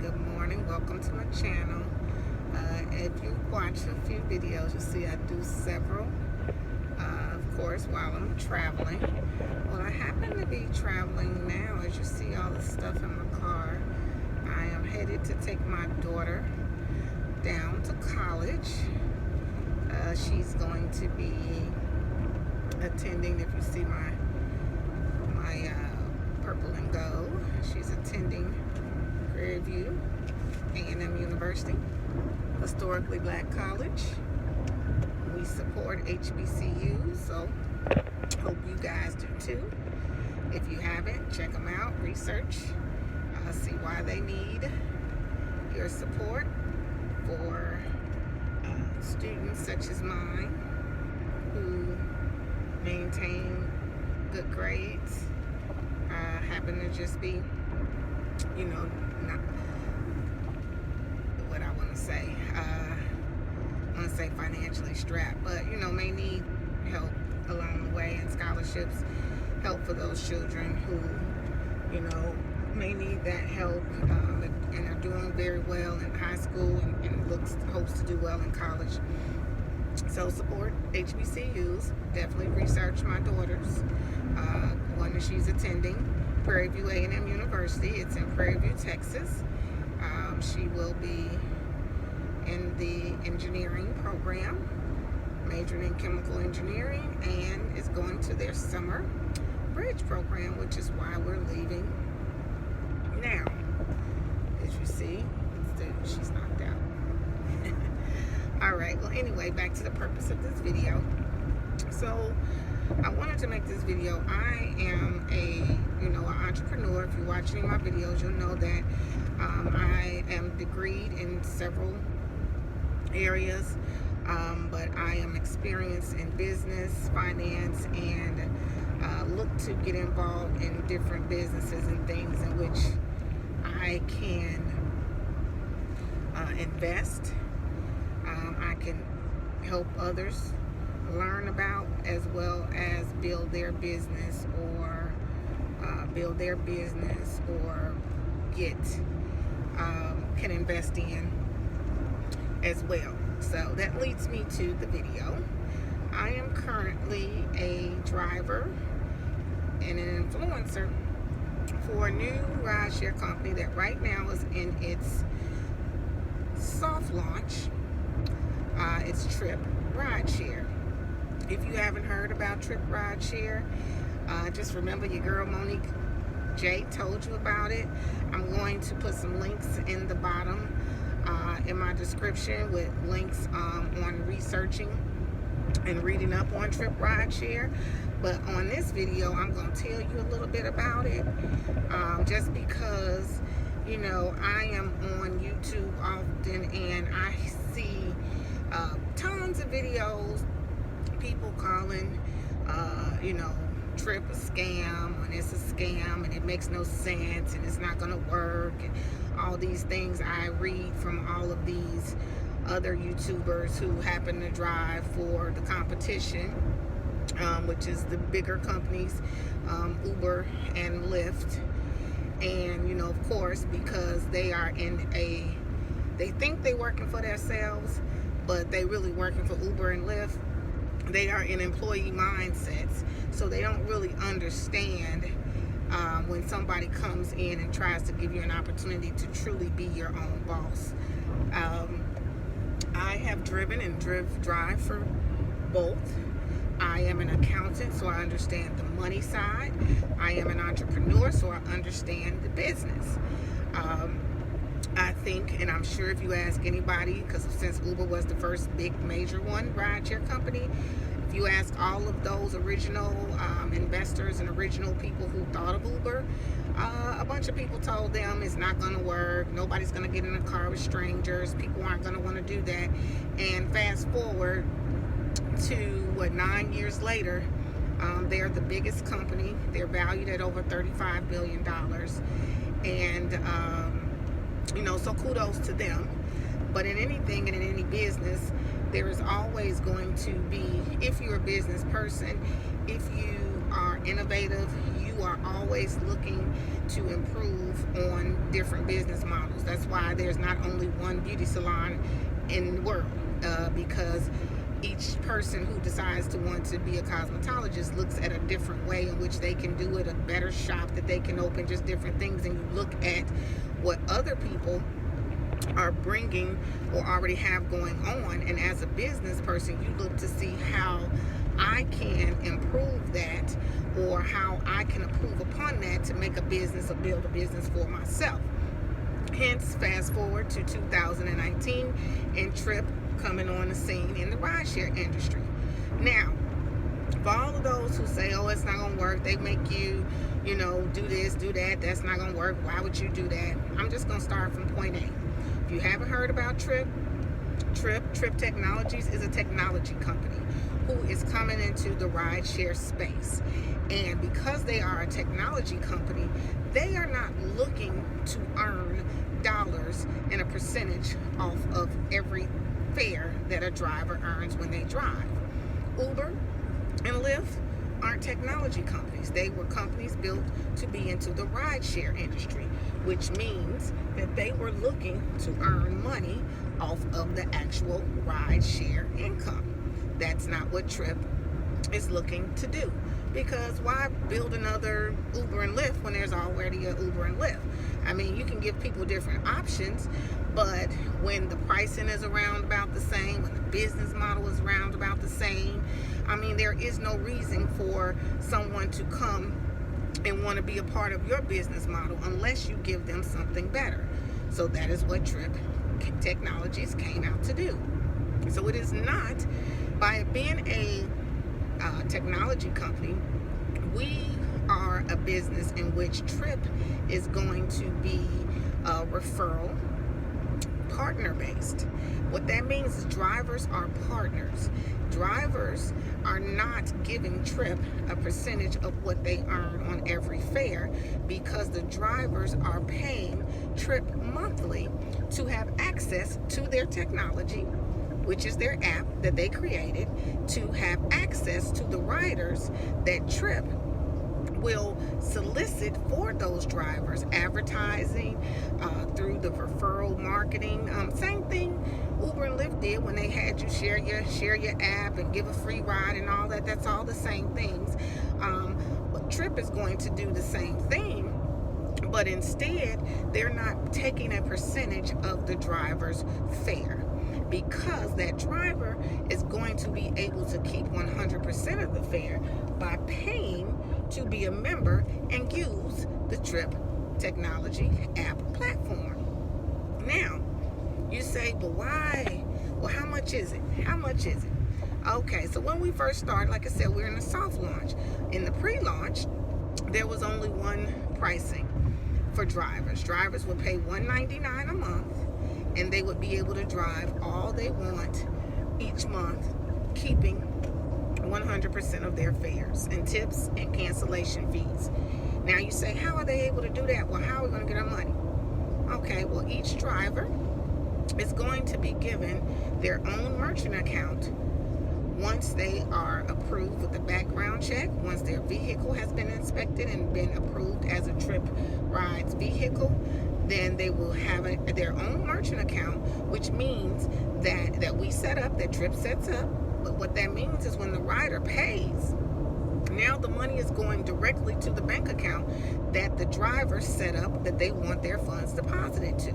good morning. Welcome to my channel. If you watch a few videos, you'll see I do several, of course, while I'm traveling. Well, I happen to be traveling now. As you see all the stuff in my car, I am headed to take my daughter down to college. She's going to be attending, if you see my purple and gold, she's attending Prairie View A&M University, historically black college. We support HBCUs, so hope you guys do too. If you haven't, check them out, research, see why they need your support for students such as mine who maintain good grades, happen to just be, not what I want to say. I want to say financially strapped, but may need help along the way, and scholarships help for those children who may need that help and are doing very well in high school and hopes to do well in college. So support HBCUs. Definitely research my daughter's one that she's attending, Prairie View A&M University. It's in Prairie View, Texas. She will be in the engineering program, majoring in chemical engineering, and is going to their summer bridge program, which is why we're leaving now. As you see, she's knocked out. Alright, well anyway, back to the purpose of this video. So I wanted to make this video. I am an entrepreneur. If you watch any of my videos, you'll know that I am degreed in several areas, but I am experienced in business, finance, and look to get involved in different businesses and things in which I can invest. I can help others learn about, as well as build their business or can invest in as well. So that leads me to the video. I am currently a driver and an influencer for a new rideshare company that right now is in its soft launch. It's Tryp Ride Share. If you haven't heard about Tryp Ride Share, just remember your girl Monique told you about it. I'm going to put some links in the bottom in my description with links on researching and reading up on Tryp Ride Share. But on this video, I'm going to tell you a little bit about it, just because I am on YouTube often and I see tons of videos, people calling Tryp a scam, and it's a scam and it makes no sense and it's not gonna work, and all these things I read from all of these other YouTubers who happen to drive for the competition, which is the bigger companies, Uber and Lyft. And of course, because they are they think they're working for themselves, but they really working for Uber and Lyft. They are in employee mindsets, so they don't really understand when somebody comes in and tries to give you an opportunity to truly be your own boss. I have driven and drive for both. I am an accountant, so I understand the money side. I am an entrepreneur, so I understand the business. I think, and I'm sure if you ask anybody, because since Uber was the first big major rideshare company, if you ask all of those original investors and original people who thought of Uber, a bunch of people told them it's not going to work, nobody's going to get in a car with strangers, people aren't going to want to do that. And fast forward to 9 years later, they're the biggest company. They're valued at over $35 billion. And so kudos to them. But in anything and in any business, there is always going to be, if you're a business person, if you are innovative. You are always looking to improve on different business models. That's why there's not only one beauty salon in the world, because each person who decides to want to be a cosmetologist looks at a different way in which they can do it, a better shop that they can open, just different things. And you look at what other people are bringing or already have going on, and as a business person, you look to see how I can improve that, or how I can improve upon that to make a business or build a business for myself. Hence, fast forward to 2019 and Tryp coming on the scene in the rideshare industry. Now, for all of those who say, oh, it's not going to work, they make you, do this, do that, that's not going to work, why would you do that? I'm just going to start from point A. If you haven't heard about Tryp Technologies is a technology company who is coming into the rideshare space. And because they are a technology company, they are not looking to earn dollars and a percentage off of every fare that a driver earns when they drive. Uber and Lyft aren't technology companies. They were companies built to be into the rideshare industry, which means that they were looking to earn money off of the actual rideshare income. That's not what Tryp is looking to do, because why build another Uber and Lyft when there's already a Uber and Lyft? I mean, you can give people different options, but when the pricing is around about the same, when the business model is around about the same, I mean, there is no reason for someone to come and want to be a part of your business model unless you give them something better. So that is what Tryp Technologies came out to do. So it is not, by being a technology company, we are a business in which Tryp is going to be referral partner based. What that means is drivers are partners. Drivers are not giving Tryp a percentage of what they earn on every fare, because the drivers are paying Tryp monthly to have access to their technology, which is their app that they created, to have access to the riders that Tryp will solicit for those drivers, advertising through the referral marketing. Same thing Uber and Lyft did when they had you share your app and give a free ride and all that. That's all the same things. But Tryp is going to do the same thing, but instead they're not taking a percentage of the driver's fare, because that driver is going to be able to keep 100% of the fare by paying to be a member and use the Tryp Technology app platform. Now, you say, but why? Well, how much is it? How much is it? Okay, so when we first started, like I said, we're in the soft launch. In the pre-launch, there was only one pricing for drivers. Drivers would pay $199 a month, and they would be able to drive all they want each month, keeping 100% of their fares and tips and cancellation fees. Now you say, how are they able to do that? Well, how are we going to get our money? Okay, well, each driver is going to be given their own merchant account once they are approved with the background check, once their vehicle has been inspected and been approved as a Tryp Rides vehicle. Then they will have their own merchant account, which means that we set up, that Tryp sets up. But what that means is when the rider pays, now the money is going directly to the bank account that the driver set up, that they want their funds deposited to.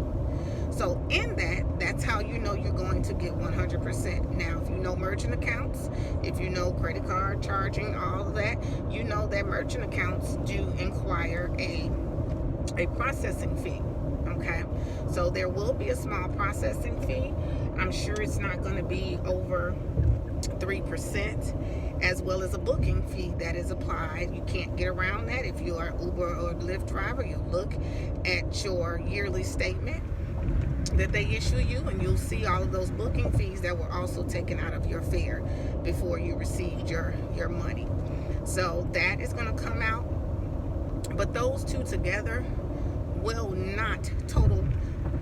So in that's how you know you're going to get 100%. Now, if you know merchant accounts, if you know credit card charging, all of that, you know that merchant accounts do inquire a processing fee. Okay, so there will be a small processing fee. I'm sure it's not going to be over 3%, as well as a booking fee that is applied. You can't get around that. If you are an Uber or Lyft driver, you look at your yearly statement that they issue you, and you'll see all of those booking fees that were also taken out of your fare before you received your money. So that is going to come out, but those two together will not total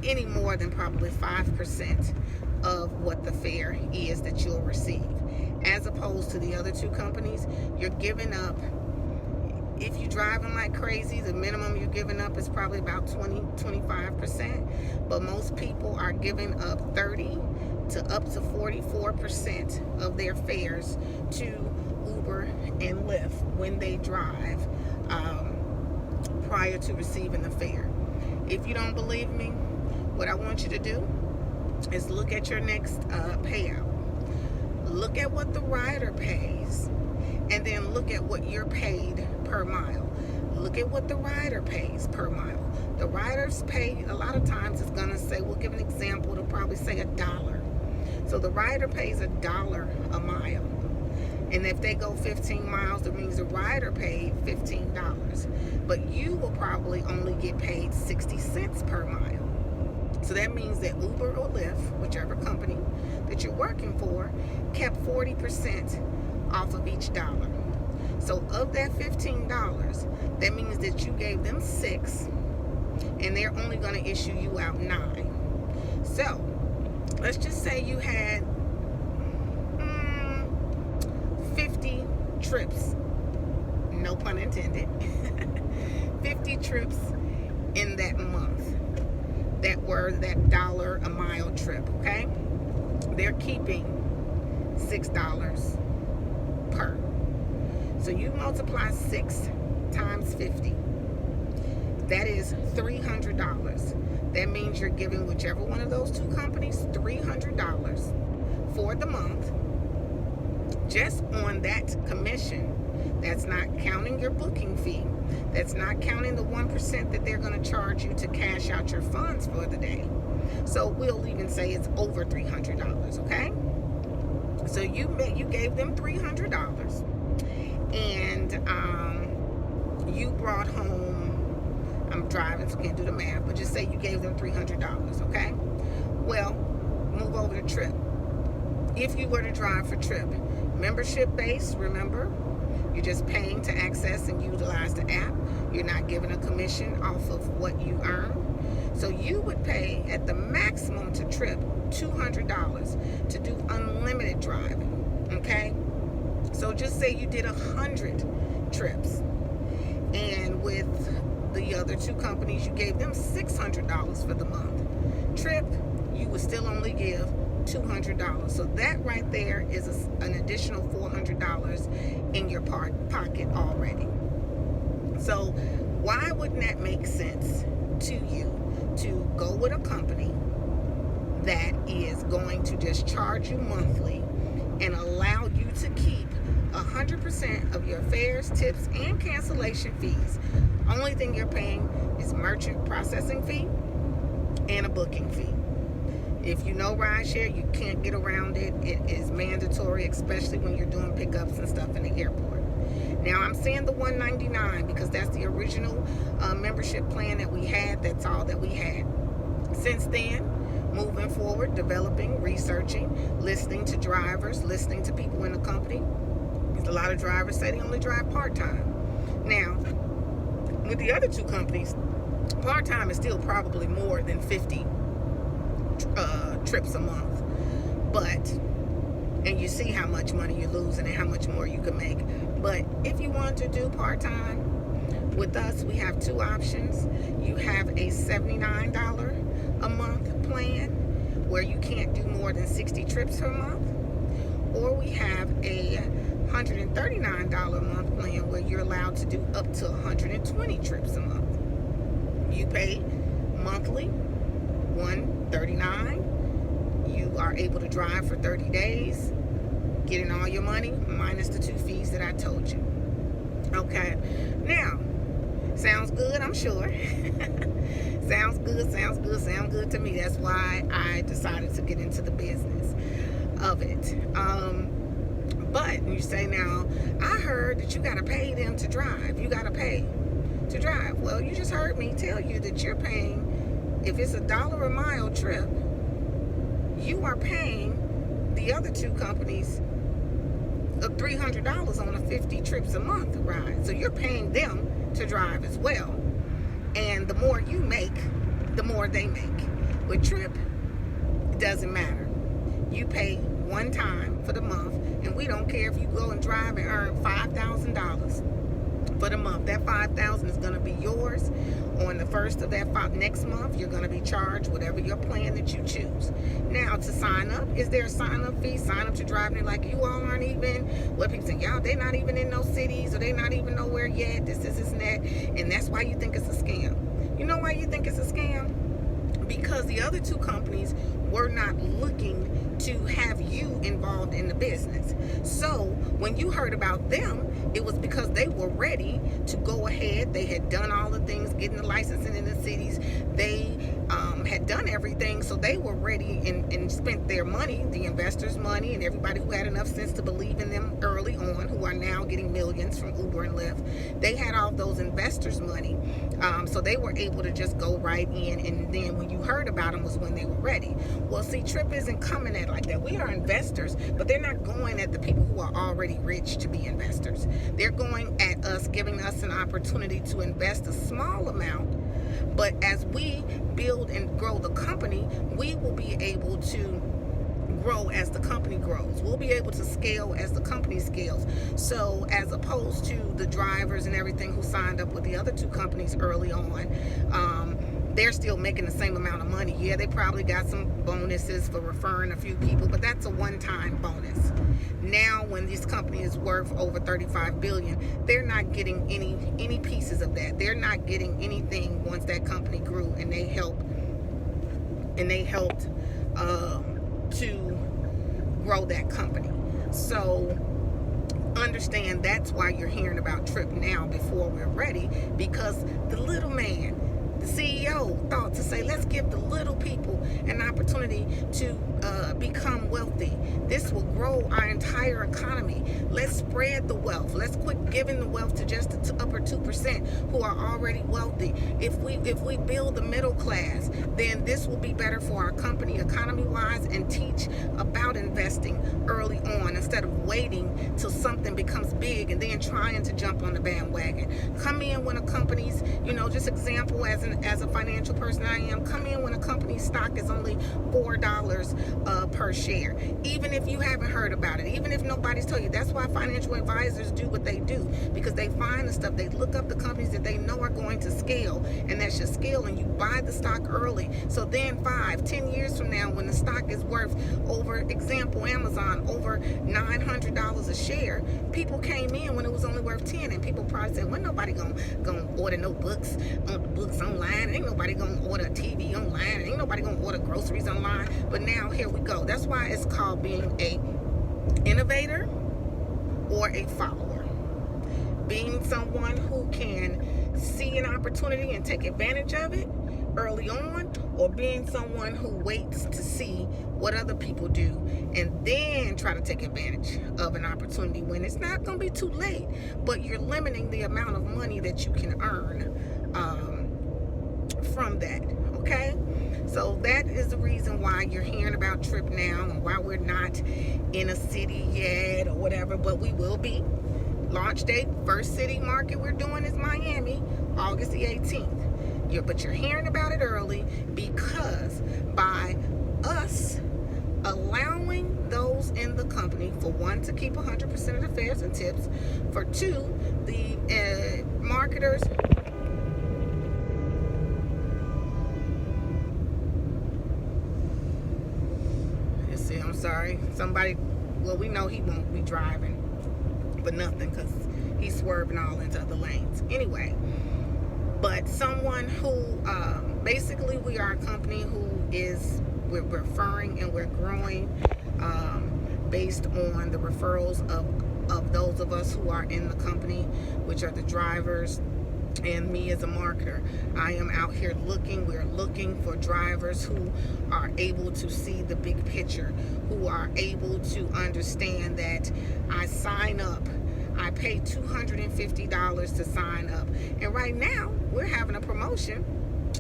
any more than probably 5% of what the fare is that you'll receive. As opposed to the other two companies, you're giving up If you're driving like crazy, the minimum you're giving up is probably about 20-25%, but most people are giving up 30 to up to 44% of their fares to Uber and Lyft when they drive prior to receiving the fare. If you don't believe me, what I want you to do is look at your next payout. Look at what the rider pays, and then look at what you're paid per mile. Look at what the rider pays per mile. The riders pay, a lot of times it's gonna say, we'll give an example, it'll probably say $1. So the rider pays $1 a mile. And if they go 15 miles, that means the rider paid $15. But you will probably only get paid 60 cents per mile. So that means that Uber or Lyft, whichever company that you're working for, kept 40% off of each dollar. So of that $15, that means that you gave them 6, and they're only going to issue you out 9. So let's just say you had 50 trips, no pun intended, 50 trips in that month that were that $1 a mile trip, okay? They're keeping $6 per. So you multiply 6 times 50. That is $300. That means you're giving whichever one of those two companies $300 for the month just on that commission. That's not counting your booking fee. That's not counting the 1% that they're going to charge you to cash out your funds for the day. So we'll even say it's over $300, okay? So you gave them $300, and you brought home, I'm driving so I can't do the math, but just say you gave them $300, okay? Well, move over to Tryp. If you were to drive for Tryp, membership based, remember, you're just paying to access and utilize the app. You're not giving a commission off of what you earn. So you would pay at the maximum to Tryp $200 to do unlimited driving, okay? So just say you did 100 trips, and with the other two companies, you gave them $600 for the month. Tryp, you would still only give $200. So that right there is an additional $400 in your pocket already. So why wouldn't that make sense to you to go with a company that is going to just charge you monthly and allow you to keep 100% of your fares, tips, and cancellation fees? Only thing you're paying is merchant processing fee and a booking fee. If you know rideshare, you can't get around it. It is mandatory, especially when you're doing pickups and stuff in the airport. Now, I'm saying the $199 because that's the original membership plan that we had. That's all that we had. Since then, moving forward, developing, researching, listening to drivers, listening to people in the company. A lot of drivers say they only drive part-time. Now, with the other two companies, part-time is still probably more than 50 trips a month, and you see how much money you're losing and how much more you can make. But if you want to do part-time with us, we have two options. You have a $79 a month plan where you can't do more than 60 trips per month, or we have a $139 a month plan where you're allowed to do up to 120 trips a month. You pay monthly $139. You are able to drive for 30 days, getting all your money minus the 2 fees that I told you. Okay, now, sounds good, I'm sure. Sounds good to me. That's why I decided to get into the business of it. But you say, now, I heard that you got to pay them to drive. You got to pay to drive. Well, you just heard me tell you that you're paying, if it's $1 a mile trip, you are paying the other two companies $300 on a 50 trips a month ride. So you're paying them to drive as well. And the more you make, the more they make. With Tryp, it doesn't matter. You pay one time for the month, and we don't care if you go and drive and earn $5,000. for the month. That $5,000 is going to be yours. On the first of that next month, you're going to be charged whatever your plan that you choose. Now, to sign up, is there a sign-up fee? Sign up to drive, and like, you all aren't even, what people say, y'all, they're not even in no cities, or they're not even nowhere yet, this and that, and that's why you think it's a scam. You know why you think it's a scam? Because the other two companies were not looking to have you involved in the business. So when you heard about them, it was because they were ready to go ahead. They had done all the things, getting the licensing in the cities. They had done everything, so they were ready and spent their money, the investors' money, and everybody who had enough sense to believe in them early on, who are now getting millions from Uber and Lyft. They had all those investors' money, so they were able to just go right in, and then when you heard about them was when they were ready. Well, see, Tryp isn't coming at like that. We are investors, but they're not going at the people who are already rich to be investors. They're going at us, giving us an opportunity to invest a small amount, but as we build and grow the company, we will be able to grow as the company grows. We'll be able to scale as the company scales. So as opposed to the drivers and everything who signed up with the other two companies early on, they're still making the same amount of money. Yeah, they probably got some bonuses for referring a few people, but that's a one-time bonus. Now, when this company is worth over $35 billion, they're not getting any pieces of that. They're not getting anything once that company grew, and they helped to grow that company. So understand that's why you're hearing about Tryp now before we're ready, because the little man, the CEO, thought to say, let's give the little people an opportunity to become wealthy. This will grow our entire economy. Let's spread the wealth. Let's quit giving the wealth to just the upper 2% who are already wealthy. If we build the middle class, then this will be better for our company economy-wise, and teach about investing early on instead of waiting till something becomes big and then trying to jump on the bandwagon. Come in when a company's, just example, as a financial person I am, come in when a company's stock is only $4 per share. Even if you haven't heard about it, even if nobody's told you. That's why financial advisors do what they do, because they find the stuff, they look up the companies that they know are going to scale, and that should scale, and you buy the stock early. So then 5-10 years from now, when the stock is worth, over example, Amazon, over $900 a share, people came in when it was only worth 10, and people probably said, well, nobody gonna order no books online, ain't nobody gonna order a TV online, ain't nobody gonna order groceries online. But now here we go. That's why it's called being a innovator or a follower. Being someone who can see an opportunity and take advantage of it early on, or being someone who waits to see what other people do and then try to take advantage of an opportunity when it's not going to be too late, but you're limiting the amount of money that you can earn from that. Okay, so that is the reason why you're hearing about Tryp now, and why we're not in a city yet or whatever, but we will be. Launch date, first city market we're doing is Miami, August the 18th. But you're hearing about it early because by us allowing those in the company, for one, to keep 100% of the fares and tips, for two, the marketers. I'm sorry, somebody, well, we know he won't be driving but nothing, because he's swerving all into other lanes anyway. But someone who basically, we are a company who is, we're referring and we're growing based on the referrals of those of us who are in the company, which are the drivers and me as a marketer. I am out here looking, we're looking for drivers who are able to see the big picture, who are able to understand that I sign up, I pay $250 to sign up, and right now we're having a promotion.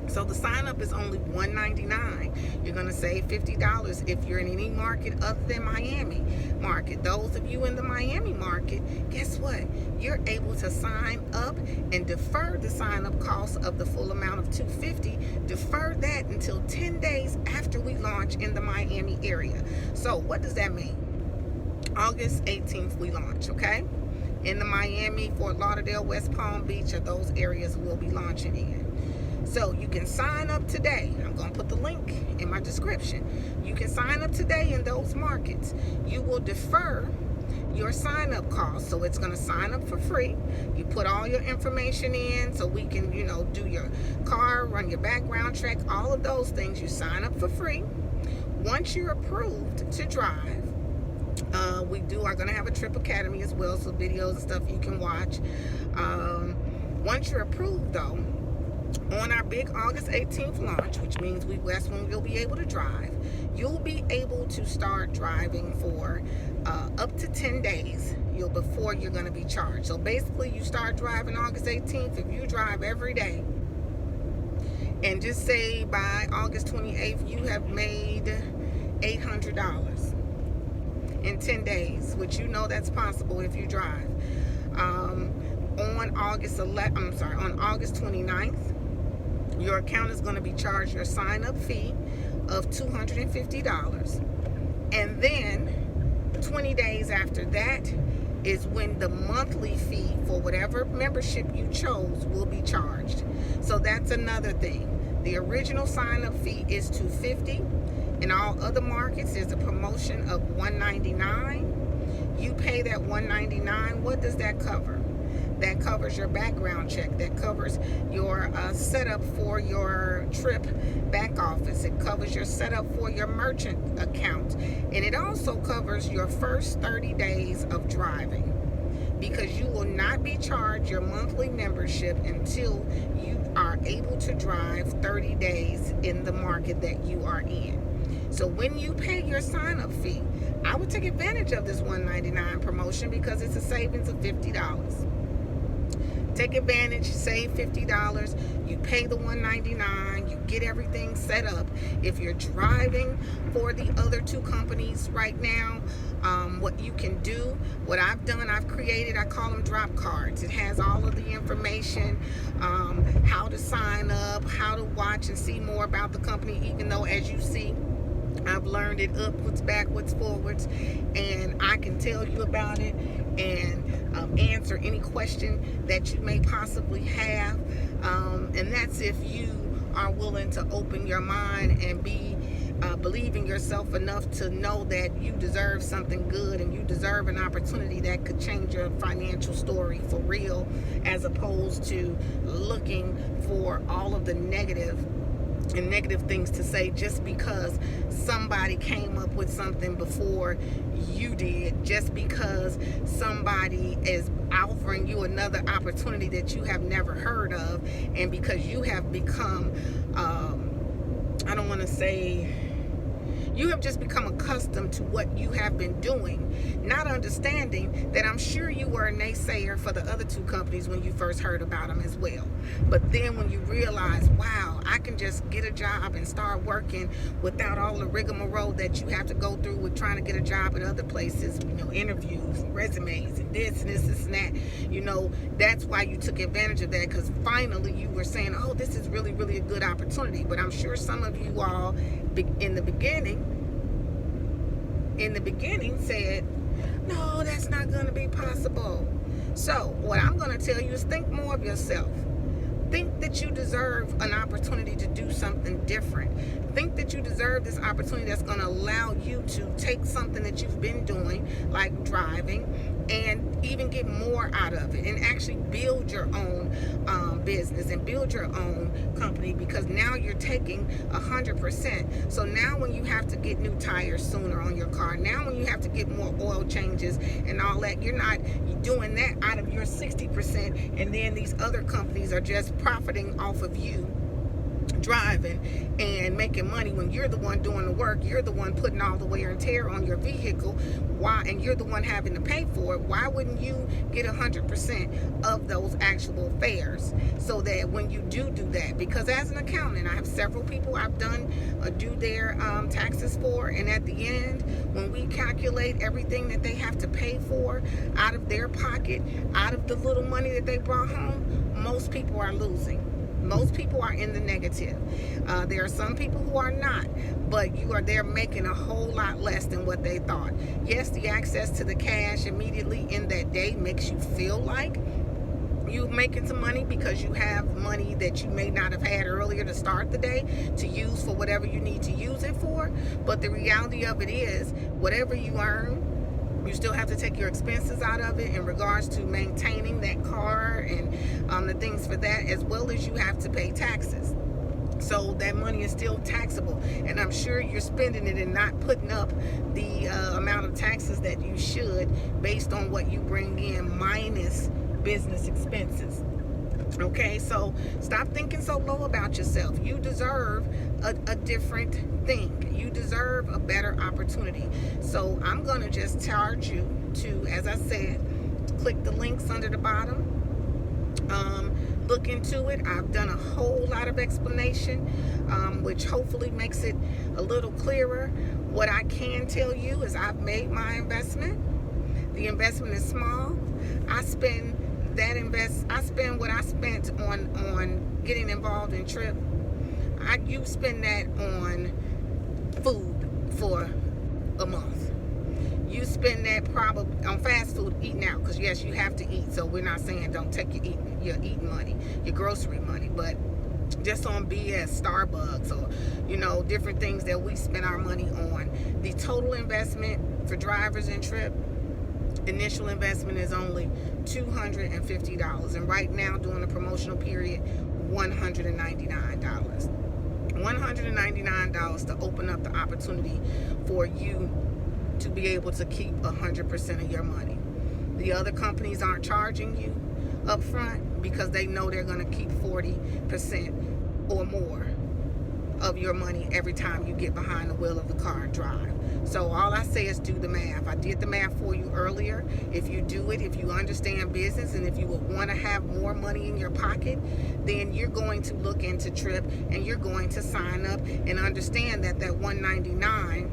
So the sign up is only $199. You're going to save $50 if you're in any market other than Miami market. Those of you in the Miami market, guess what? You're able to sign up and defer the sign up cost of the full amount of $250. Defer that until 10 days after we launch in the Miami area. So what does that mean? August 18th we launch, okay? in the Miami, Fort Lauderdale, West Palm Beach, or those areas we'll be launching in. So you can sign up today. I'm going to put the link in my description. You can sign up today in those markets. You will defer your sign up cost, so it's going to sign up for free. You put all your information in so we can, do your car, run your background check, all of those things. You sign up for free. Once you're approved to drive, we are going to have a Tryp Academy as well, so videos and stuff you can watch. Once you're approved, though, on our big August 18th launch, which means that's when you'll be able to drive, you'll be able to start driving for up to 10 days before you're going to be charged. So basically, you start driving August 18th. If you drive every day, and just say by August 28th, you have made $800 in 10 days, which that's possible if you drive. On August 29th, your account is going to be charged your sign-up fee of $250. And then 20 days after that is when the monthly fee for whatever membership you chose will be charged. So that's another thing. The original sign-up fee is $250. In all other markets, there's a promotion of $199. You pay that $199. What does that cover? That covers your background check. That covers your setup for your Tryp back office. It covers your setup for your merchant account. And it also covers your first 30 days of driving, because you will not be charged your monthly membership until you are able to drive 30 days in the market that you are in. So when you pay your sign-up fee, I would take advantage of this $199 promotion because it's a savings of $50. Take advantage, save $50. You pay the $199. You get everything set up. If you're driving for the other two companies right now, what you can do, what I've done, I call them drop cards. It has all of the information, how to sign up, how to watch and see more about the company, even though, as you see, I've learned it upwards, backwards, forwards, and I can tell you about it and answer any question that you may possibly have. And that's if you are willing to open your mind and believe in yourself enough to know that you deserve something good and you deserve an opportunity that could change your financial story for real, as opposed to looking for all of the negative things to say just because somebody came up with something before you did, just because somebody is offering you another opportunity that you have never heard of, and because you have become you have just become accustomed to what you have been doing, not understanding that I'm sure you were a naysayer for the other two companies when you first heard about them as well. But then when you realize, wow, I can just get a job and start working without all the rigmarole that you have to go through with trying to get a job at other places, interviews and resumes and this and that, that's why you took advantage of that, because finally you were saying, oh, this is really, really a good opportunity. But I'm sure some of you all in the beginning said, no, that's not going to be possible. So what I'm going to tell you is think more of yourself. Think that you deserve an opportunity to do something different. Think that you deserve this opportunity that's going to allow you to take something that you've been doing, like driving, and even get more out of it and actually build your own business and build your own company, because now you're taking 100%. So now when you have to get new tires sooner on your car, now when you have to get more oil changes and all that, you're not doing that out of your 60%, and then these other companies are just profiting off of you driving and making money when you're the one doing the work. You're the one putting all the wear and tear on your vehicle. Why? And you're the one having to pay for it. Why wouldn't you get 100% of those actual fares, so that when you do that? Because as an accountant, I have several people I've done do their taxes for, and at the end, when we calculate everything that they have to pay for out of their pocket, out of the little money that they brought home, most people are losing. Most people are in the negative. There are some people who are not, but they're making a whole lot less than what they thought. Yes, the access to the cash immediately in that day makes you feel like you making some money, because you have money that you may not have had earlier to start the day to use for whatever you need to use it for. But the reality of it is, whatever you earn, you still have to take your expenses out of it in regards to maintaining that car and the things for that, as well as you have to pay taxes. So that money is still taxable, and I'm sure you're spending it and not putting up the amount of taxes that you should based on what you bring in minus business expenses. Okay, so stop thinking so low about yourself. You deserve a different thing. You deserve a better opportunity. So I'm going to just charge you to, as I said, click the links under the bottom. Look into it. I've done a whole lot of explanation, which hopefully makes it a little clearer. What I can tell you is I've made my investment. The investment is small. I spend what I spent on getting involved in Tryp. You spend that on food for a month. You spend that probably on fast food, eating out, because yes, you have to eat. So we're not saying don't take your eating money, your grocery money, but just on BS, Starbucks, or different things that we spend our money on. The total investment for drivers in Tryp, initial investment is only $250, and right now during the promotional period, $199. $199 to open up the opportunity for you to be able to keep 100% of your money. The other companies aren't charging you up front because they know they're going to keep 40% or more of your money every time you get behind the wheel of the car and drive. So all I say is do the math. I did the math for you earlier. If you do it, if you understand business, and if you would want to have more money in your pocket, then you're going to look into Tryp and you're going to sign up and understand that $199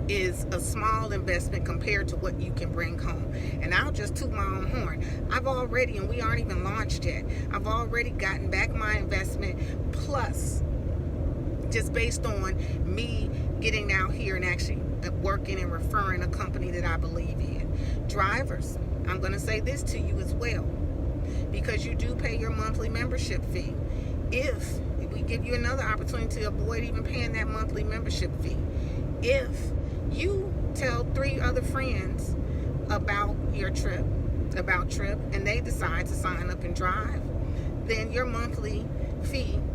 is a small investment compared to what you can bring home. And I'll just toot my own horn. And we aren't even launched yet, I've already gotten back my investment, plus just based on me getting out here and actually working and referring a company that I believe in. Drivers, I'm going to say this to you as well, because you do pay your monthly membership fee. If we give you another opportunity to avoid even paying that monthly membership fee, if you tell 3 other friends about your Tryp, and they decide to sign up and drive, then your monthly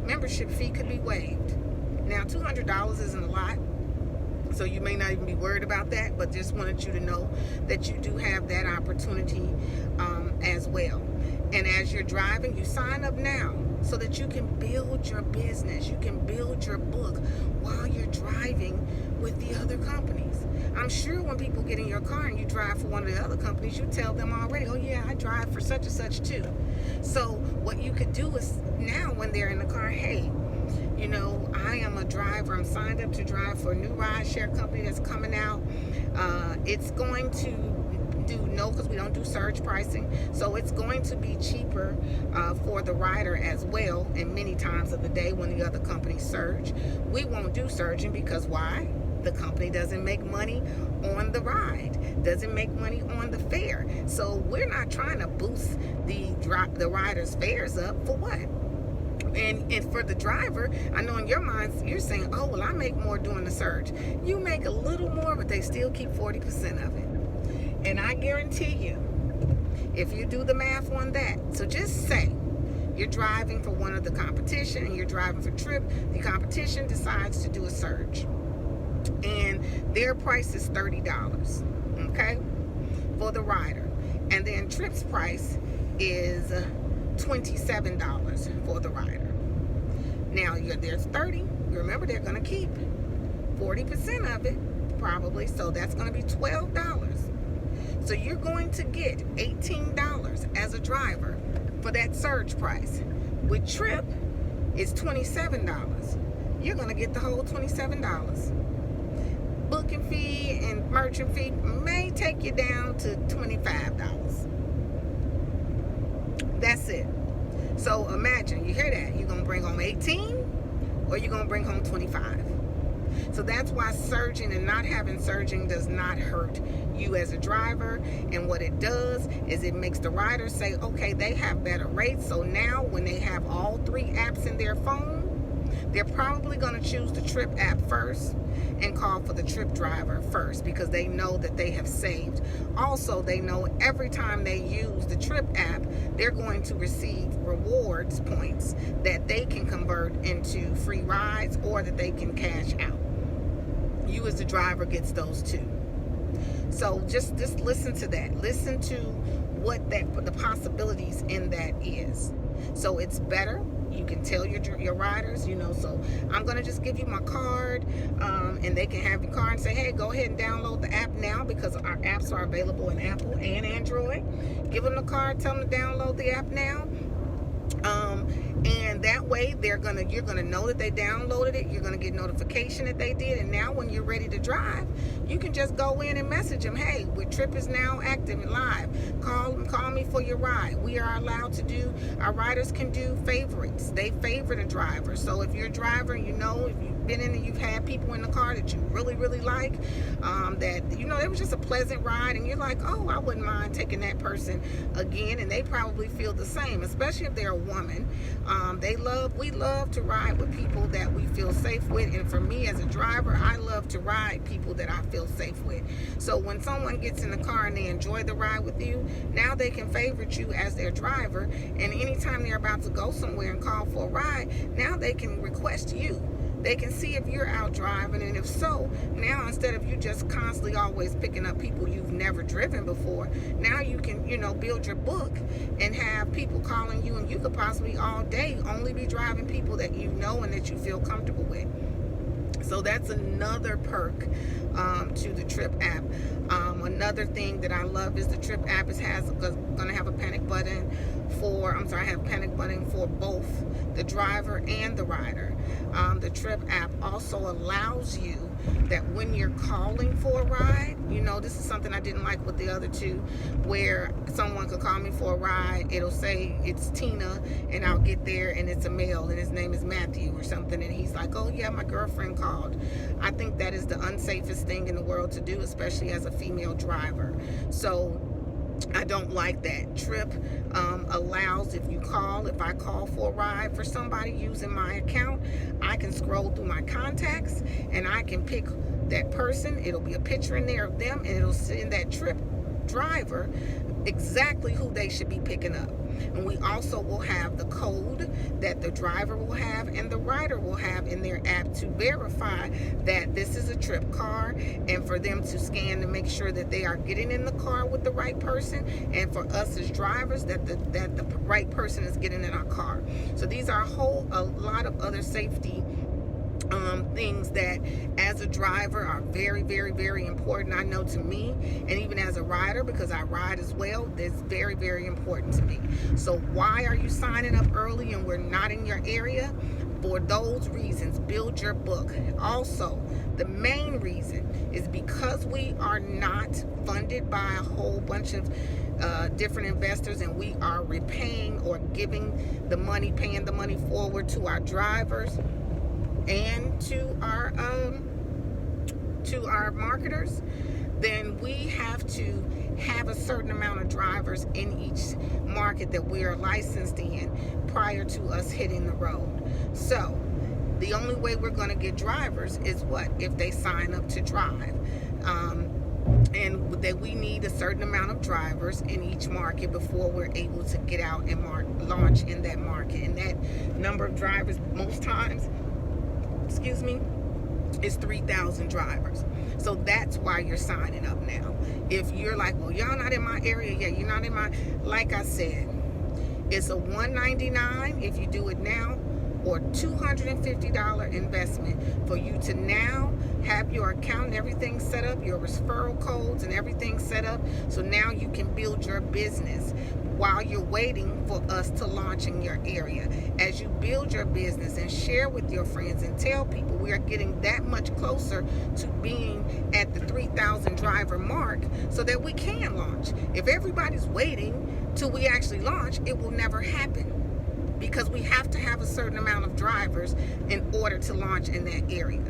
membership fee could be waived. Now, $200 isn't a lot, so you may not even be worried about that, but just wanted you to know that you do have that opportunity as well. And as you're driving, you sign up now so that you can build your business, you can build your book while you're driving with the other companies. I'm sure when people get in your car and you drive for one of the other companies, you tell them already, oh yeah, I drive for such and such too. So what you could do is now when they're in the car, hey, I am a driver. I'm signed up to drive for a new ride share company that's coming out. It's going to because we don't do surge pricing, so it's going to be cheaper for the rider as well. And many times of the day when the other companies surge, we won't do surging, because why? The company doesn't make money on the ride, doesn't make money on the fare. So we're not trying to boost the riders' fares up for what? And for the driver, I know in your mind you're saying, oh, well, I make more doing the surge. You make a little more, but they still keep 40% of it. And I guarantee you, if you do the math on that, so just say you're driving for one of the competition and you're driving for Tryp, the competition decides to do a surge, and their price is $30, okay, for the rider. And then Tryp's price is $27 for the rider. Now there's 30. Remember, they're going to keep 40% of it probably, so that's going to be $12. So you're going to get $18 as a driver for that surge price. With Tryp, it's $27. You're going to get the whole $27. Booking fee and merchant fee may take you down to $25. That's it. So imagine, you hear that, you're gonna bring home 18 or you're gonna bring home 25. So that's why surging and not having surging does not hurt you as a driver. And what it does is it makes the riders say, okay, they have better rates. So now when they have all 3 apps in their phone, they're probably going to choose the Tryp app first and call for the Tryp driver first, because they know that they have saved. Also, they know every time they use the Tryp app, they're going to receive rewards points that they can convert into free rides or that they can cash out. You as the driver gets those too. So just listen to that. Listen to what the possibilities in that is. So it's better. You can tell your riders, so I'm going to just give you my card, and they can have your card and say, hey, go ahead and download the app now, because our apps are available in Apple and Android. Give them the card, tell them to download the app now. And that way you're gonna know that they downloaded it. You're gonna get notification that they did. And now when you're ready to drive, you can just go in and message them, hey, Tryp is now active and live. Call me for your ride. We are allowed to do, our riders can do favorites. They favorite a driver. So if you're a driver, if you've been in and you've had people in the car that you really, really like, that, it was just a pleasant ride, and you're like, oh, I wouldn't mind taking that person again. And they probably feel the same, especially if they're a woman. We love to ride with people that we feel safe with. And for me as a driver, I love to ride people that I feel safe with. So when someone gets in the car and they enjoy the ride with you, now they can favorite you as their driver. And anytime they're about to go somewhere and call for a ride, now they can request you. They can see if you're out driving, and if so, now instead of you just constantly always picking up people you've never driven before, now you can, build your book and have people calling you, and you could possibly all day only be driving people that you know and that you feel comfortable with. So that's another perk to the Tryp app. Another thing that I love is the Tryp app going to have a panic button for both the driver and the rider. The Tryp app also allows you that when you're calling for a ride, this is something I didn't like with the other two, where someone could call me for a ride, it'll say it's Tina, and I'll get there and it's a male and his name is Matthew or something, and he's like, oh yeah, my girlfriend called. I think that is the unsafest thing in the world to do, especially as a female driver. So I don't like that. Tryp allows, if I call for a ride for somebody using my account, I can scroll through my contacts and I can pick that person. It'll be a picture in there of them, and it'll send that Tryp driver exactly who they should be picking up. And we also will have the code that the driver will have and the rider will have in their app to verify that this is a Tryp car, and for them to scan to make sure that they are getting in the car with the right person, and for us as drivers that the right person is getting in our car. So these are a lot of other safety things that as a driver are very, very, very important. I know to me, and even as a rider, because I ride as well, that's very, very important to me. So why are you signing up early and we're not in your area? For those reasons, build your book. Also, the main reason is because we are not funded by a whole bunch of different investors, and we are repaying or giving the money, paying the money forward to our drivers and to our marketers, then we have to have a certain amount of drivers in each market that we are licensed in prior to us hitting the road. So the only way we're going to get drivers is if they sign up to drive, and that we need a certain amount of drivers in each market before we're able to get out and launch in that market. And that number of drivers most times, is 3,000 drivers. So that's why you're signing up now. If you're like, well, y'all not in my area yet, you're not in my, like I said, it's a $199 if you do it now, or $250 investment for you to now have your account and everything set up, your referral codes and everything set up, so now you can build your business while you're waiting for us to launch in your area. As you build your business and share with your friends and tell people, we are getting that much closer to being at the 3,000 driver mark so that we can launch. If everybody's waiting till we actually launch, it will never happen. because we have to have a certain amount of drivers in order to launch in that area.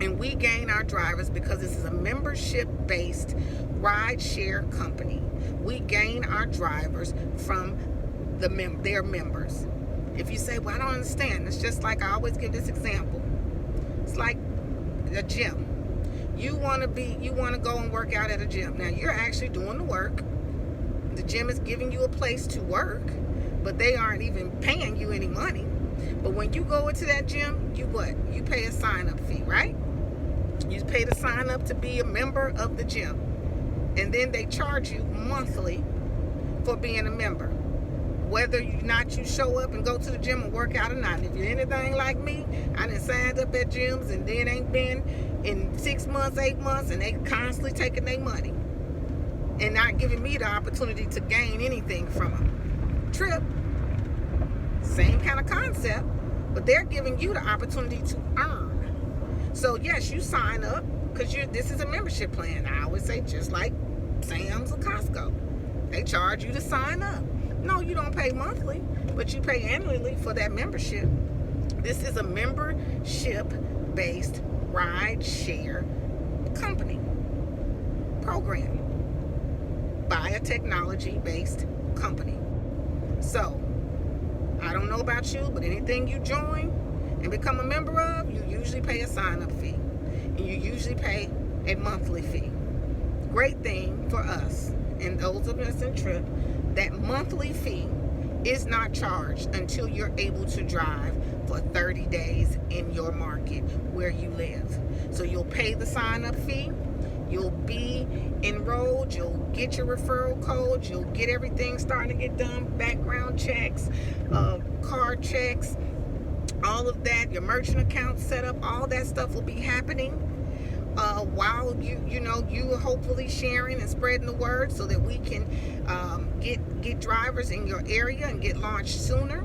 And we gain our drivers because this is a membership-based ride share company. We gain our drivers from their members. If you say, well, I don't understand, it's just like I always give this example. It's like a gym. You want to go and work out at a gym. Now, you're actually doing the work. The gym is giving you a place to work, but they aren't even paying you any money. But when you go into that gym, you pay a sign-up fee, right? You pay to sign up to be a member of the gym. And then they charge you monthly for being a member. Whether you show up and go to the gym and work out or not. If you're anything like me, I done signed up at gyms and then ain't been in 6 months, 8 months, and they constantly taking their money and not giving me the opportunity to gain anything from them. Tryp, same kind of concept, but they're giving you the opportunity to earn. So yes, you sign up because this is a membership plan. I always say, just like Sam's or Costco, they charge you to sign up. No, you don't pay monthly, but you pay annually for that membership. This is a membership-based ride share company program by a technology-based company. So, I don't know about you, but anything you join and become a member of, you usually pay a sign-up fee. And you usually pay a monthly fee. Great thing for us and those of us in Tryp, that monthly fee is not charged until you're able to drive for 30 days in your market where you live. So you'll pay the sign-up fee, you'll be enrolled, you'll get your referral codes, you'll get everything starting to get done, background checks, card checks, all of that, your merchant account set up, all that stuff will be happening while you are hopefully sharing and spreading the word so that we can get drivers in your area and get launched sooner.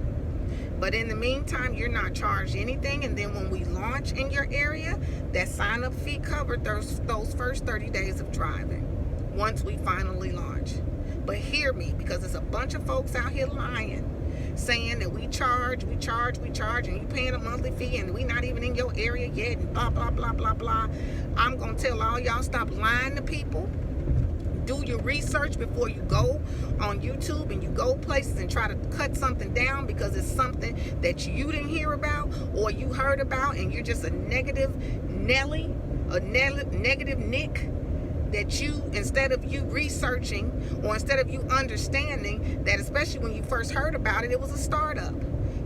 But in the meantime, you're not charged anything, and then when we launch in your area, that sign-up fee covered those first 30 days of driving once we finally launch. But hear me, because there's a bunch of folks out here lying, saying that we charge, and you paying a monthly fee, and we not even in your area yet, and blah, blah, blah, blah, blah. I'm going to tell all y'all, stop lying to people. Do your research before you go on YouTube and you go places and try to cut something down because it's something that you didn't hear about or you heard about, and you're just a negative Nelly, negative Nick, that you, instead of you researching or instead of you understanding that, especially when you first heard about it, it was a startup.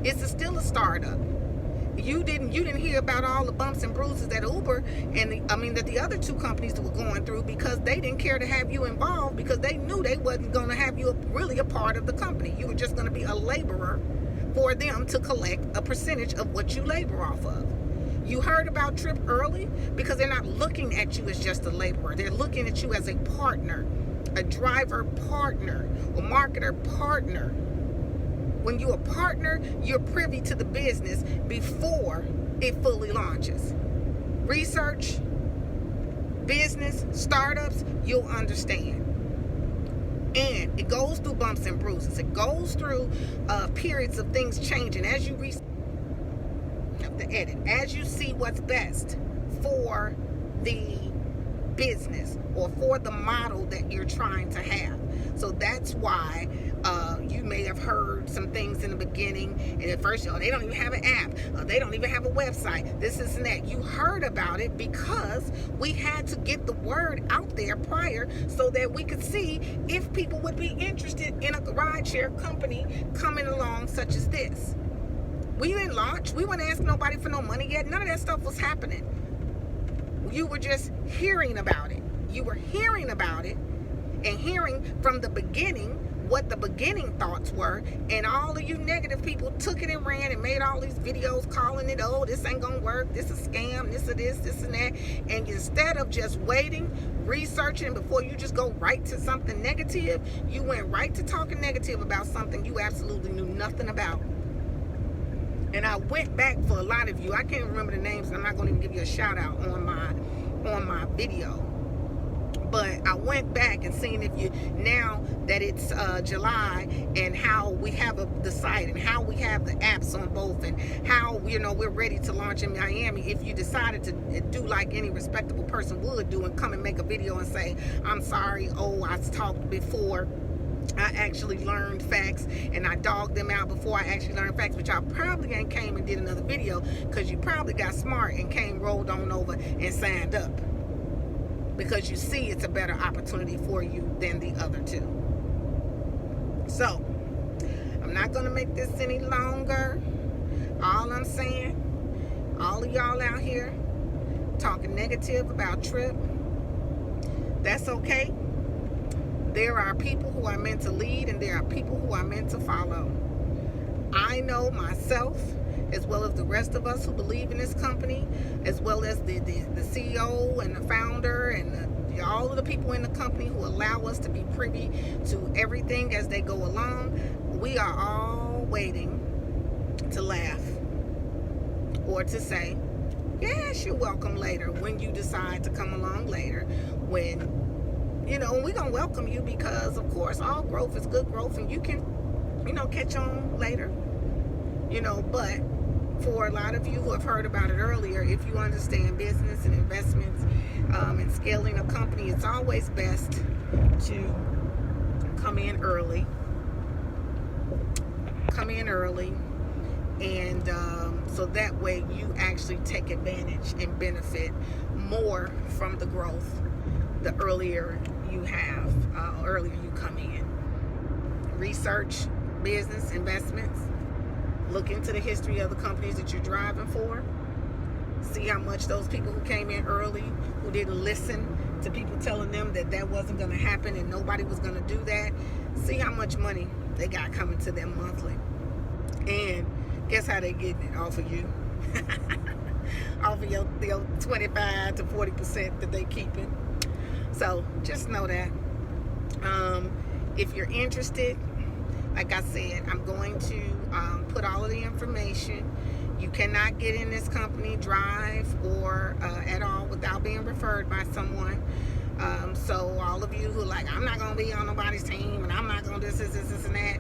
It's still a startup. You didn't hear about all the bumps and bruises that Uber and that the other two companies were going through, because they didn't care to have you involved, because they knew they wasn't going to have you really a part of the company. You were just going to be a laborer for them to collect a percentage of what you labor off of. You heard about Tryp early because they're not looking at you as just a laborer. They're looking at you as a partner, a driver partner, or marketer partner. When you're a partner, you're privy to the business before it fully launches. Research, business, startups, you'll understand. And it goes through bumps and bruises. It goes through periods of things changing as you have to edit, as you see what's best for the business or for the model that you're trying to have. So that's why you may have heard some things in the beginning, and at first, they don't even have an app, they don't even have a website, this and that. You heard about it because we had to get the word out there prior so that we could see if people would be interested in a rideshare company coming along such as this. We didn't launch. We weren't asking nobody for no money yet. None of that stuff was happening. You were just hearing about it. You were hearing about it and hearing from the beginning what the beginning thoughts were, and all of you negative people took it and ran and made all these videos calling it, oh, this ain't gonna work, this is a scam, this and that. And instead of just waiting, researching before you just go right to something negative, you went right to talking negative about something you absolutely knew nothing about. And I went back for a lot of you. I can't remember the names, and I'm not going to even give you a shout out on my video. But I went back and seen if you, now that it's July, and how we have the site and how we have the apps on both, and how, you know, we're ready to launch in Miami. If you decided to do like any respectable person would do and come and make a video and say, I'm sorry, oh, I talked before I actually learned facts, and I dogged them out before I actually learned facts, which I probably ain't came and did another video, because you probably got smart and came, rolled on over and signed up, because you see it's a better opportunity for you than the other two. So I'm not going to make this any longer. All I'm saying, all of y'all out here talking negative about Tryp, that's okay. There are people who are meant to lead, and there are people who are meant to follow. I know myself, as well as the rest of us who believe in this company, as well as the CEO and the founder, and all of the people in the company who allow us to be privy to everything as they go along. We are all waiting to laugh or to say, yes, you're welcome later, when you decide to come along later, when, you know, we're going to welcome you, because, of course, all growth is good growth, and you can, you know, catch on later, you know. But for a lot of you who have heard about it earlier, if you understand business and investments and scaling a company, it's always best to come in early, and so that way you actually take advantage and benefit more from the growth the earlier you have, earlier you come in. Research business investments. Look into the history of the companies that you're driving for. See how much those people who came in early, who didn't listen to people telling them that that wasn't going to happen and nobody was going to do that, see how much money they got coming to them monthly. And guess how they getting it? Off of you. Off of your 25 to 40% that they keeping. So just know that. If you're interested, like I said, I'm going to put all of the information. You cannot get in this company, drive, or at all without being referred by someone. So all of you who are like, I'm not going to be on nobody's team, and I'm not going to this, and that,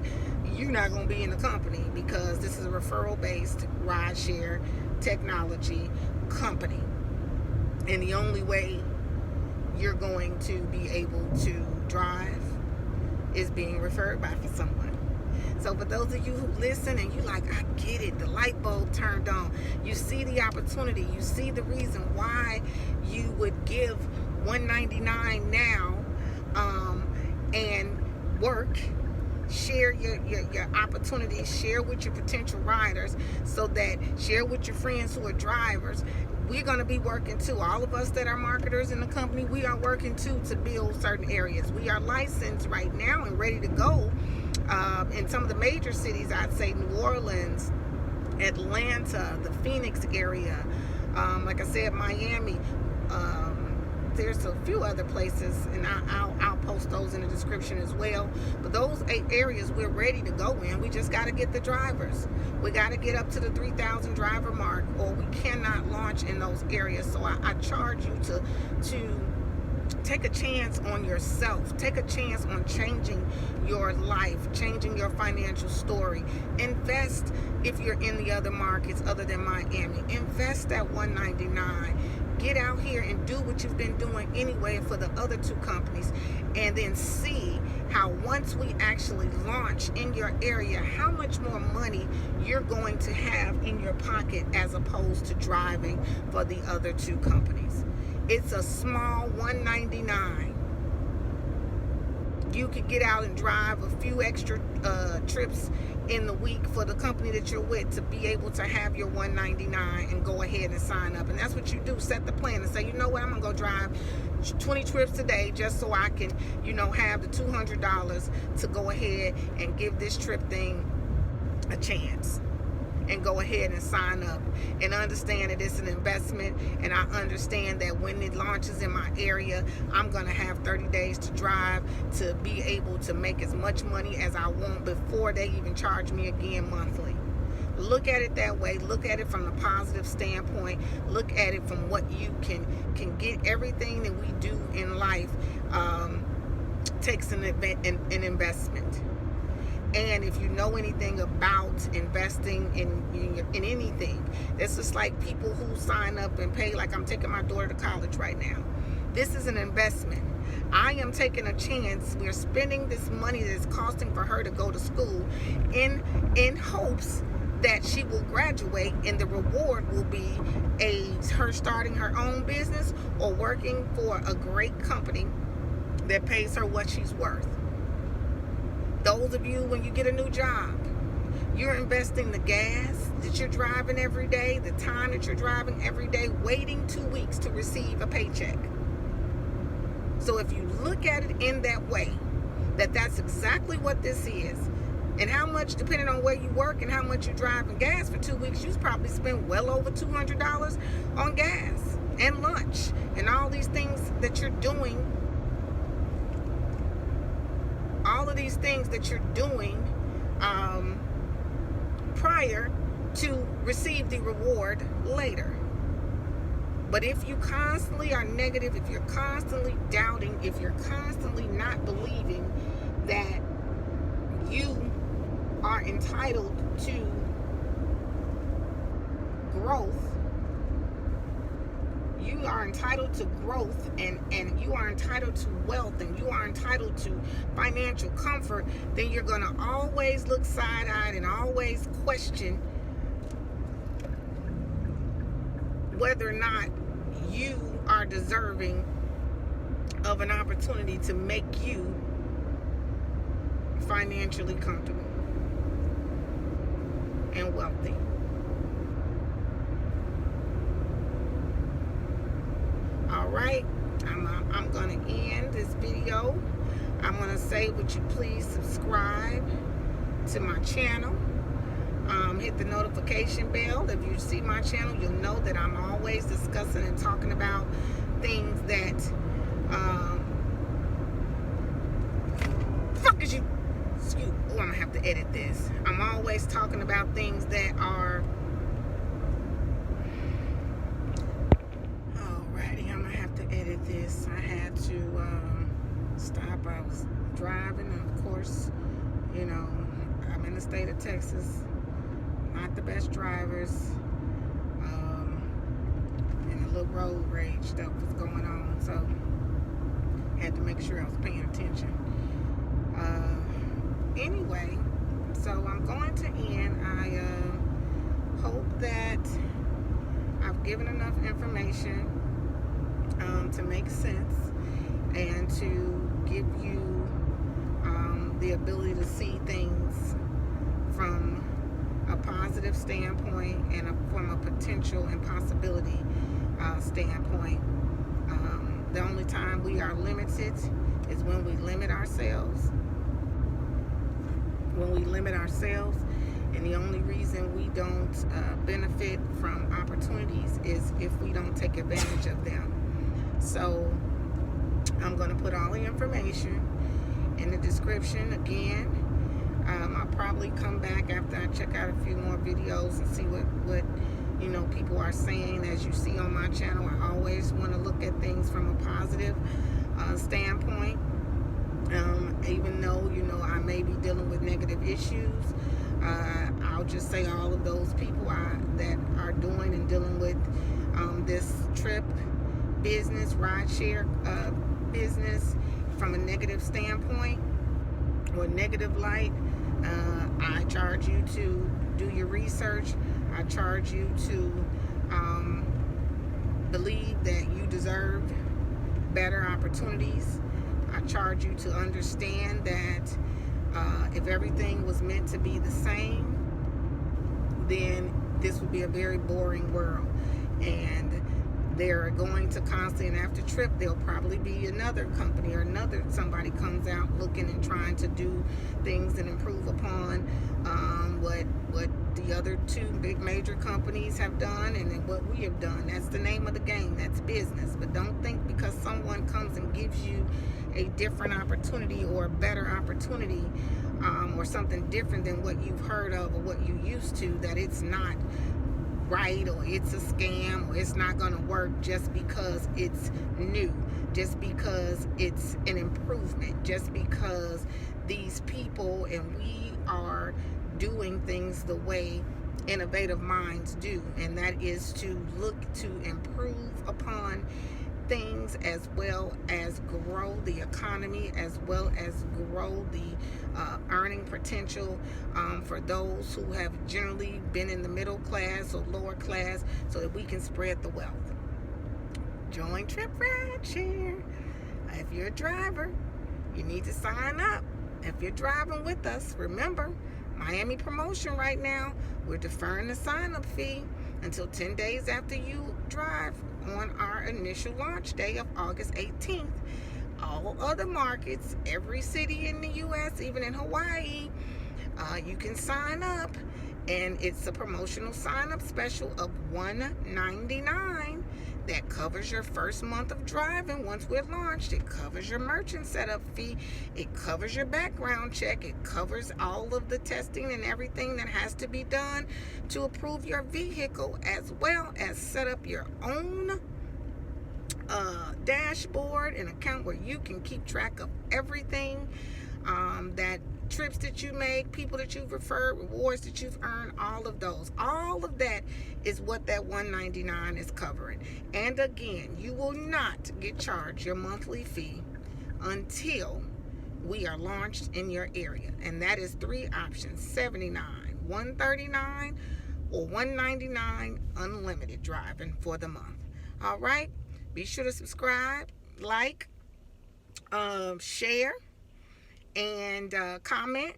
you're not going to be in the company, because this is a referral-based ride share technology company. And the only way you're going to be able to drive is being referred by for someone. So for those of you who listen and you like, I get it, the light bulb turned on, you see the opportunity, you see the reason why you would give $199 now, and work, share your opportunities, share with your potential riders, so that share with your friends who are drivers. We're going to be working too. All of us that are marketers in the company, we are working too to build certain areas. We are licensed right now and ready to go in some of the major cities. I'd say New Orleans, Atlanta, the Phoenix area, like I said, Miami. There's a few other places, and I'll post those in the description as well. But those 8 areas we're ready to go in. We just got to get the drivers. We got to get up to the 3,000 driver mark, or we cannot launch in those areas. So I charge you to take a chance on yourself. Take a chance on changing your life, changing your financial story. Invest if you're in the other markets other than Miami. Invest that $199. Get out here and do what you've been doing anyway for the other 2 companies, and then see how once we actually launch in your area, how much more money you're going to have in your pocket as opposed to driving for the other 2 companies. It's a small $199. You could get out and drive a few extra trips in the week for the company that you're with to be able to have your $199 and go ahead and sign up. And that's what you do. Set the plan and say, you know what, I'm going to go drive 20 trips today just so I can, you know, have the $200 to go ahead and give this trip thing a chance. And go ahead and sign up, and understand that it's an investment. And I understand that when it launches in my area, I'm going to have 30 days to drive to be able to make as much money as I want before they even charge me again monthly. Look at it that way. Look at it from the positive standpoint. Look at it from what you can get. Everything that we do in life takes an investment. And if you know anything about investing in anything, it's just like people who sign up and pay, like I'm taking my daughter to college right now. This is an investment. I am taking a chance. We're spending this money that is costing for her to go to school in hopes that she will graduate, and the reward will be her starting her own business or working for a great company that pays her what she's worth. Those of you, when you get a new job, you're investing the gas that you're driving every day, the time that you're driving every day, waiting 2 weeks to receive a paycheck. So if you look at it in that way, that's exactly what this is. And how much, depending on where you work and how much you drive in gas for 2 weeks, you probably spend well over $200 on gas and lunch and all these things that you're doing. All of these things that you're doing prior to receive the reward later. But if you constantly are negative, if you're constantly doubting, if you're constantly not believing that you are entitled to growth, you are entitled to growth, and you are entitled to wealth, and you are entitled to financial comfort, then you're going to always look side-eyed and always question whether or not you are deserving of an opportunity to make you financially comfortable and wealthy. All right, I'm going to end this video. I'm going to say, would you please subscribe to my channel? Hit the notification bell. If you see my channel, you'll know that I'm always discussing and talking about things that fuck is you? Excuse. Oh, I'm gonna have to edit this. I'm always talking about things that are. Alrighty, I'm gonna have to edit this. I had to stop. I was driving, and of course, you know, I'm in the state of Texas. Not the best drivers, and a little road rage stuff was going on, so had to make sure I was paying attention. Anyway, so I'm going to end. I hope that I've given enough information to make sense and to give you the ability to see things from a positive standpoint and from a potential and possibility standpoint. The only time we are limited is when we limit ourselves. When we limit ourselves, and the only reason we don't benefit from opportunities is if we don't take advantage of them. So I'm going to put all the information in the description again. I'll probably come back after I check out a few more videos and see what you know people are saying. As you see on my channel, I always want to look at things from a positive standpoint. Even though, you know, I may be dealing with negative issues, I'll just say all of those people that are doing and dealing with this Tryp business, ride share business from a negative standpoint or negative light, I charge you to do your research. I charge you to believe that you deserve better opportunities. I charge you to understand that if everything was meant to be the same, then this would be a very boring world. And they're going to constantly, and after Tryp, there'll probably be another company or somebody comes out looking and trying to do things and improve upon what the other two big major companies have done and what we have done. That's the name of the game. That's business. But don't think because someone comes and gives you a different opportunity or a better opportunity or something different than what you've heard of or what you used to, that it's not right, or it's a scam, or it's not going to work just because it's new, just because it's an improvement, just because these people and we are doing things the way innovative minds do, and that is to look to improve upon things, as well as grow the economy, as well as grow the earning potential for those who have generally been in the middle class or lower class, so that we can spread the wealth. Join Tryp Ride Share. If you're a driver, you need to sign up. If you're driving with us, remember, Miami promotion right now, we're deferring the sign-up fee until 10 days after you drive on our initial launch day of August 18th. All other markets, every city in the U.S., even in Hawaii, you can sign up, and it's a promotional sign-up special of $199 that covers your first month of driving. Once we're launched, it covers your merchant setup fee, it covers your background check, it covers all of the testing and everything that has to be done to approve your vehicle, as well as set up your own dashboard and account where you can keep track of everything, that trips that you make, people that you've referred, rewards that you've earned, all of that is what that $199 is covering. And again, you will not get charged your monthly fee until we are launched in your area, and that is 3 options: $79, $139, or $199 unlimited driving for the month. All right, be sure to subscribe, like, share, and comment.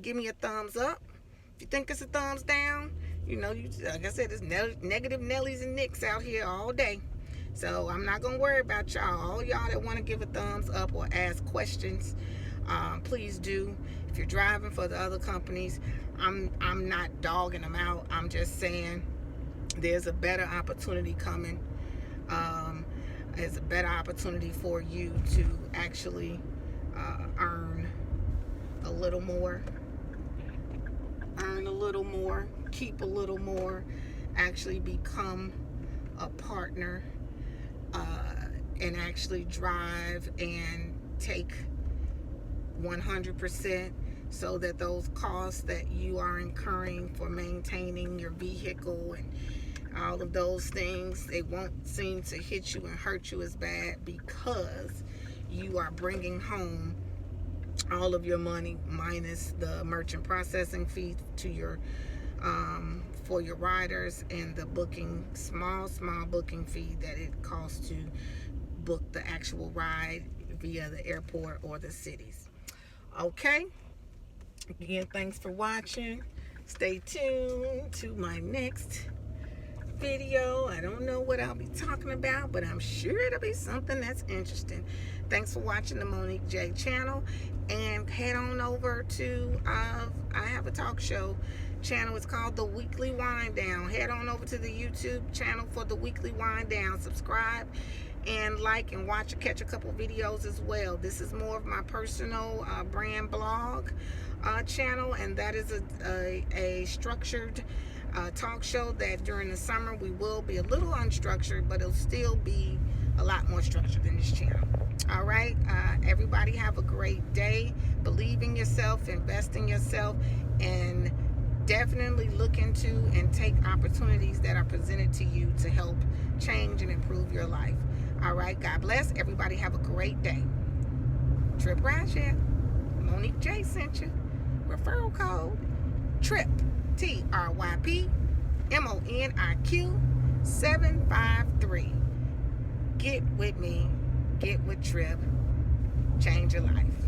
Give me a thumbs up. If you think it's a thumbs down, like I said, there's negative Nellies and Nicks out here all day, so I'm not gonna worry about y'all. All y'all that want to give a thumbs up or ask questions, please do. If you're driving for the other companies, I'm not dogging them out. I'm just saying there's a better opportunity coming. There's a better opportunity for you to actually earn a little more, keep a little more, actually become a partner, and actually drive and take 100%, so that those costs that you are incurring for maintaining your vehicle and all of those things, they won't seem to hit you and hurt you as bad, because you are bringing home all of your money minus the merchant processing fee to your for your riders, and the small booking fee that it costs to book the actual ride via the airport or the cities. Okay, again, thanks for watching. Stay tuned to my next video. I don't know what I'll be talking about, but I'm sure it'll be something that's interesting. Thanks for watching the Monique J channel, and head on over to I have a talk show channel. It's called The Weekly Wind Down. Head on over to the YouTube channel for The Weekly Wind Down. Subscribe and like and watch or catch a couple videos as well. This is more of my personal brand blog channel, and that is a structured talk show that during the summer we will be a little unstructured, but it'll still be a lot more structured than this channel. All right, everybody have a great day. Believe in yourself, invest in yourself, and definitely look into and take opportunities that are presented to you to help change and improve your life. All right, God bless. Everybody have a great day. Tryp Ride Share. Monique J sent you. Referral code Tryp, TRYP MONIQ 753. Get with me. Get with Tryp. Change your life.